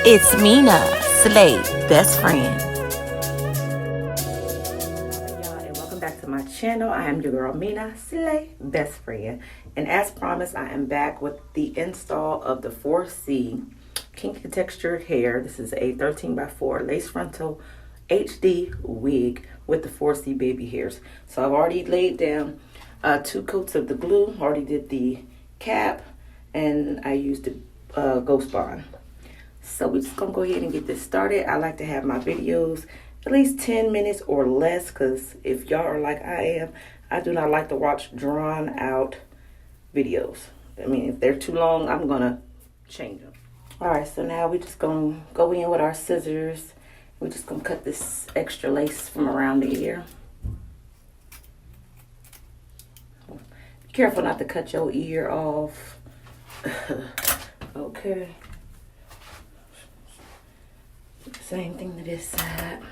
It's Mina, Slay Best Friend. Y'all, and welcome back to my channel. I am your girl Mina, Slay Best Friend. And as promised, I am back with the install of the 4C Kinky Textured Hair. This is a 13x4 Lace Frontal HD wig with the 4C baby hairs. So I've already laid down 2 coats of the glue. Already did the cap, and I used the Ghost Bond. So we're just gonna go ahead and get this started. I like to have my videos at least 10 minutes or less, because if y'all are like I am, I do not like to watch drawn out videos. I mean, if they're too long, I'm gonna change them. All right, so now we're just gonna go in with our scissors. We're just gonna cut this extra lace from around the ear. Be careful not to cut your ear off. Okay. Same thing to this side.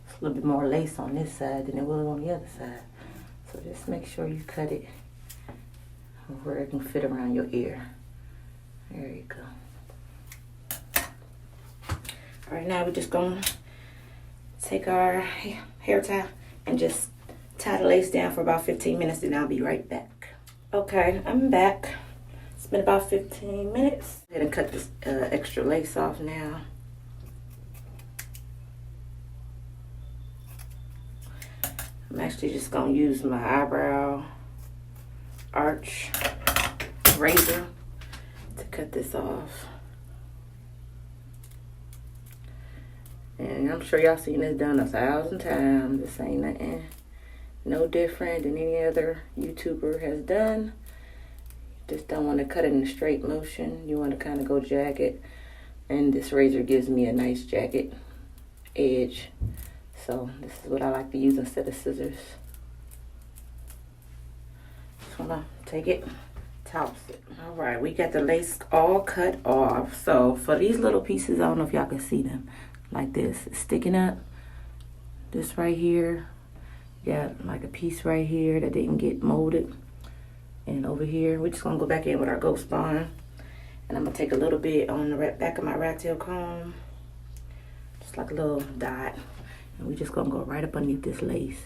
It's a little bit more lace on this side than it was on the other side. So just make sure you cut it where it can fit around your ear. There you go. All right, now we're just gonna take our hair tie and just tie the lace down for about 15 minutes, and I'll be right back. Okay, I'm back. It's been about 15 minutes. I'm gonna cut this extra lace off now. I'm actually just gonna use my eyebrow arch razor to cut this off. And I'm sure y'all seen this done 1,000 times. This ain't nothing no different than any other YouTuber has done. You just don't want to cut it in a straight motion. You want to kind of go jagged. And this razor gives me a nice jagged edge. So this is what I like to use instead of scissors. Just want to take it, toss it. All right, we got the lace all cut off. So for these little pieces, I don't know if y'all can see them. Like this, it's sticking up. This right here, got like a piece right here that didn't get molded. And over here, we're just gonna go back in with our Ghost Bond. And I'm gonna take a little bit on the back of my rat tail comb, just like a little dot. And we're just gonna go right up underneath this lace.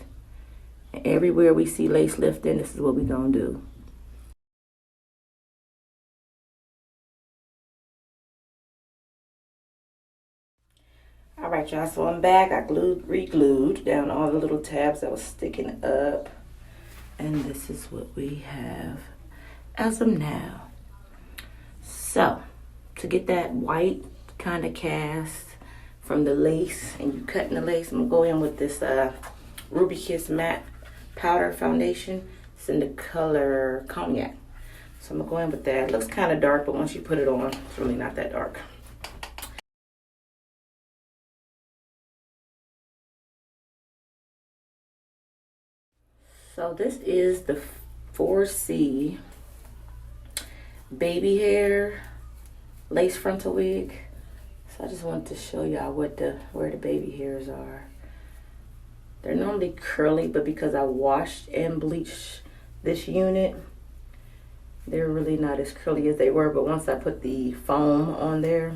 And everywhere we see lace lifting, this is what we're gonna do. All right, y'all, so I'm back. I re-glued down all the little tabs that was sticking up. And this is what we have as of now. So, to get that white kind of cast from the lace, and you cutting the lace, I'm gonna go in with this Ruby Kiss Matte Powder Foundation. It's in the color Cognac. So I'm gonna go in with that. It looks kind of dark, but once you put it on, it's really not that dark. So this is the 4C baby hair lace frontal wig. So I just wanted to show y'all where the baby hairs are. They're normally curly, but because I washed and bleached this unit, they're really not as curly as they were. But once I put the foam on there,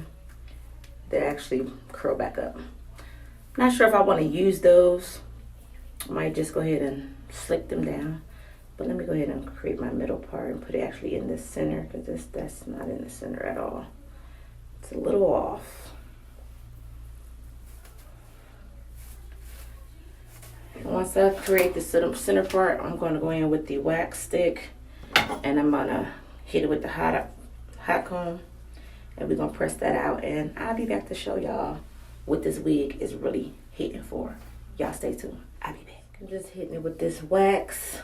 they actually curl back up. Not sure if I want to use those. I might just go ahead and slick them down, but let me go ahead and create my middle part and put it actually in the center, because that's not in the center at all. It's a little off. And once I create the center part, I'm going to go in with the wax stick, and I'm gonna hit it with the hot comb, and we're gonna press that out, and I'll be back to show y'all what this wig is really hitting for. Y'all stay tuned. I'll be back. I'm just hitting it with this wax.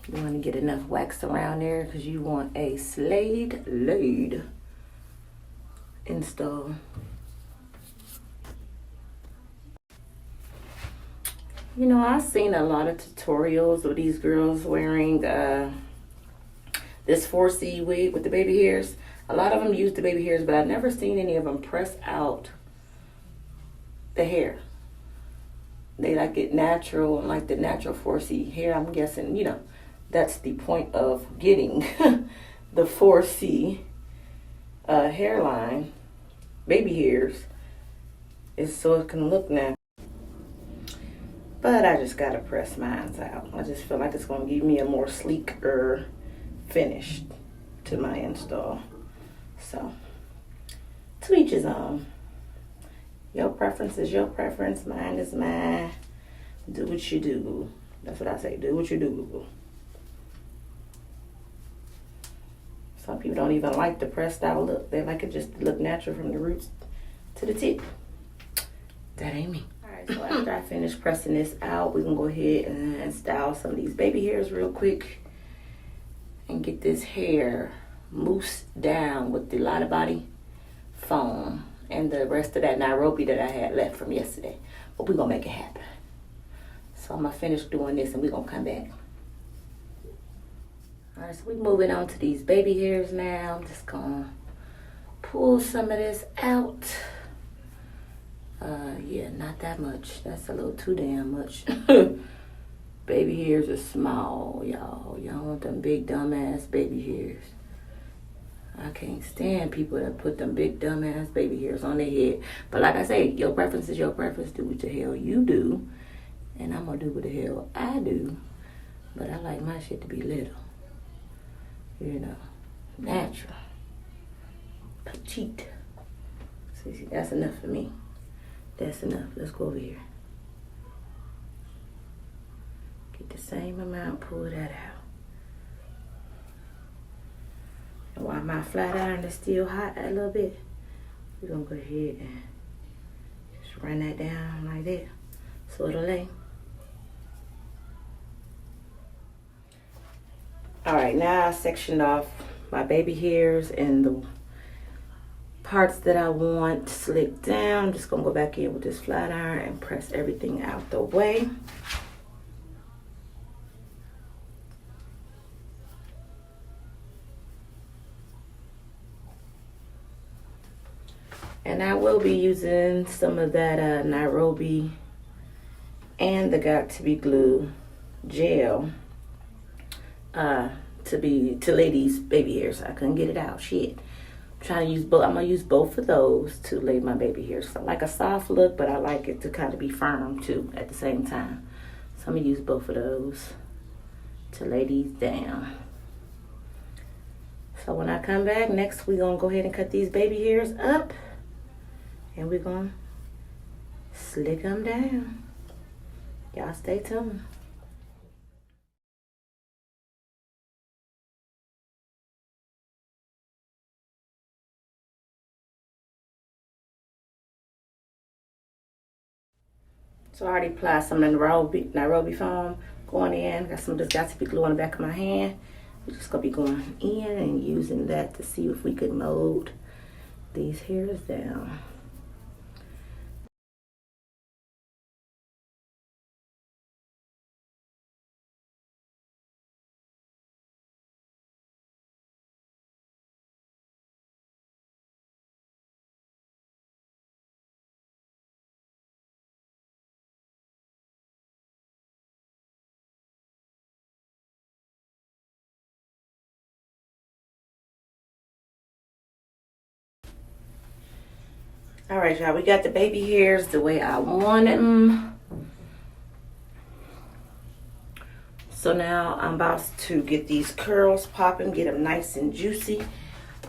You want to get enough wax around there because you want a slayed laid install. You know, I've seen a lot of tutorials of these girls wearing this 4C wig with the baby hairs. A lot of them use the baby hairs, but I've never seen any of them press out the hair. They like it natural, like the natural 4C hair. I'm guessing, you know, that's the point of getting the 4C hairline, baby hairs, is so it can look natural. But I just gotta press mine out. I just feel like it's gonna give me a more sleeker finish to my install. So, to each his own. Your preference is your preference. Mine is mine. Do what you do. That's what I say. Do what you do. Some people don't even like the pressed out look. They like it just to look natural from the roots to the tip. That ain't me. Alright, so after I finish pressing this out, we're going to go ahead and style some of these baby hairs real quick. And get this hair moussed down with the Lotta Body foam. And the rest of that Nairobi that I had left from yesterday. But we're going to make it happen. So I'm going to finish doing this and we're going to come back. Alright, so we're moving on to these baby hairs now. I'm just going to pull some of this out. Yeah, not that much. That's a little too damn much. Baby hairs are small, y'all. Y'all want them big dumbass baby hairs. I can't stand people that put them big dumbass baby hairs on their head. But like I say, your preference is your preference. Do what the hell you do. And I'm going to do what the hell I do. But I like my shit to be little. You know, natural. Petite. See, that's enough for me. That's enough. Let's go over here. Get the same amount, pull that out. And while my flat iron is still hot a little bit, we're going to go ahead and just run that down like that so it'll lay. Alright, now I sectioned off my baby hairs and the parts that I want slicked down. I'm just going to go back in with this flat iron and press everything out the way. And I will be using some of that Nairobi and the Got To Be Glue gel to lay these baby hairs. I couldn't get it out. Shit. I'm trying to use both. I'm gonna use both of those to lay my baby hairs. So I like a soft look, but I like it to kind of be firm too at the same time. So I'm gonna use both of those to lay these down. So when I come back, next we're gonna go ahead and cut these baby hairs up. And we're going to slick them down. Y'all stay tuned. So I already applied some Nairobi foam going in. Got some of this Got To Be Glue on the back of my hand. We're just going to be going in and using that to see if we could mold these hairs down. All right, y'all, we got the baby hairs the way I wanted them. So now I'm about to get these curls popping, get them nice and juicy.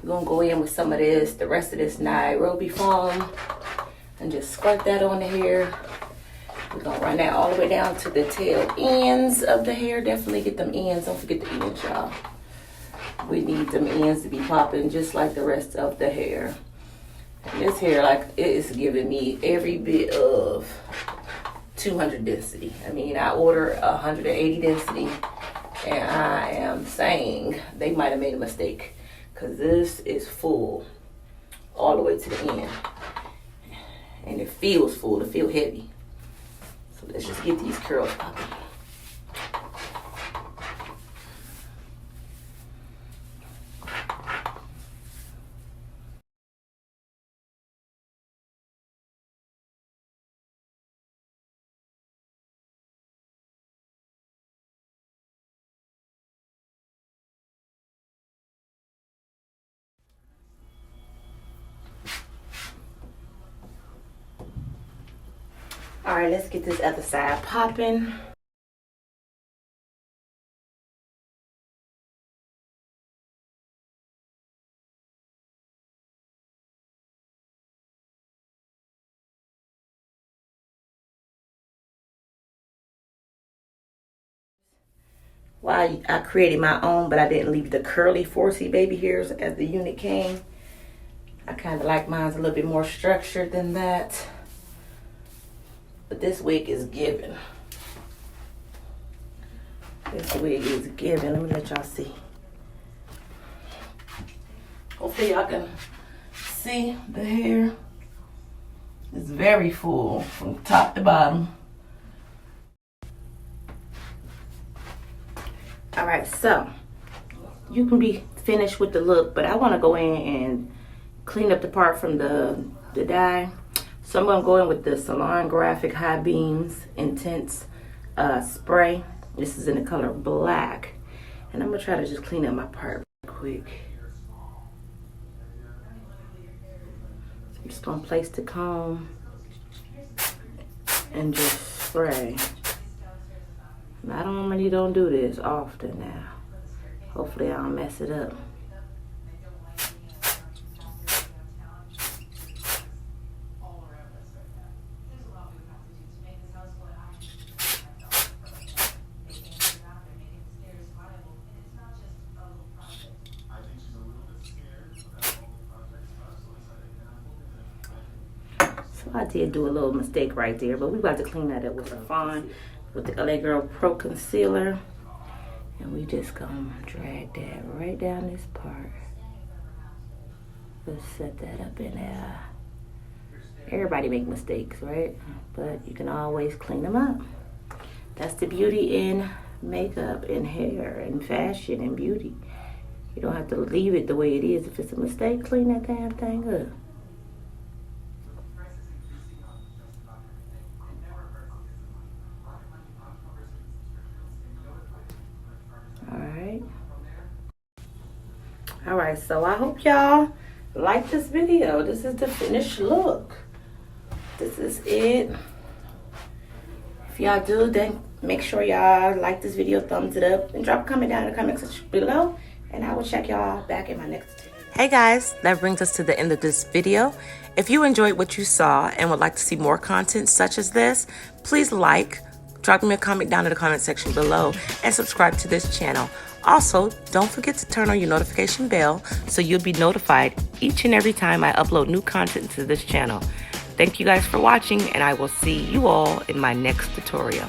We're gonna go in with some of this, the rest of this Nairobi foam, and just squirt that on the hair. We're gonna run that all the way down to the tail ends of the hair. Definitely get them ends, don't forget the ends, y'all. We need them ends to be popping just like the rest of the hair. This hair, like, it is giving me every bit of 200 density. I mean, I ordered 180 density, and I am saying they might have made a mistake because this is full all the way to the end. And it feels full, it feels heavy. So let's just get these curls popping. All right, let's get this other side popping. Well, I created my own, but I didn't leave the curly 4C baby hairs as the unit came. I kind of like mine's a little bit more structured than that. But this wig is giving. This wig is giving. Let me let y'all see. Hopefully y'all can see the hair. It's very full from top to bottom. All right, so you can be finished with the look, but I want to go in and clean up the part from the dye. So I'm going to go in with the Salon Graphic High Beams Intense spray. This is in the color black. And I'm going to try to just clean up my part real quick. So I'm just going to place the comb and just spray. And I normally don't do this often now. Hopefully I don't mess it up. I did do a little mistake right there, but we're about to clean that up with the Fawn, with the LA Girl Pro Concealer. And we just gonna drag that right down this part. Let's set that up in there. Everybody make mistakes, right? But you can always clean them up. That's the beauty in makeup and hair and fashion and beauty. You don't have to leave it the way it is. If it's a mistake, clean that damn thing up. Alright, so I hope y'all like this video. This is the finished look. This is it. If y'all do, then make sure y'all like this video, thumbs it up, and drop a comment down in the comment section below. And I will check y'all back in my next video. Hey guys, that brings us to the end of this video. If you enjoyed what you saw and would like to see more content such as this, please drop me a comment down in the comment section below, and subscribe to this channel. Also, don't forget to turn on your notification bell so you'll be notified each and every time I upload new content to this channel. Thank you guys for watching, and I will see you all in my next tutorial.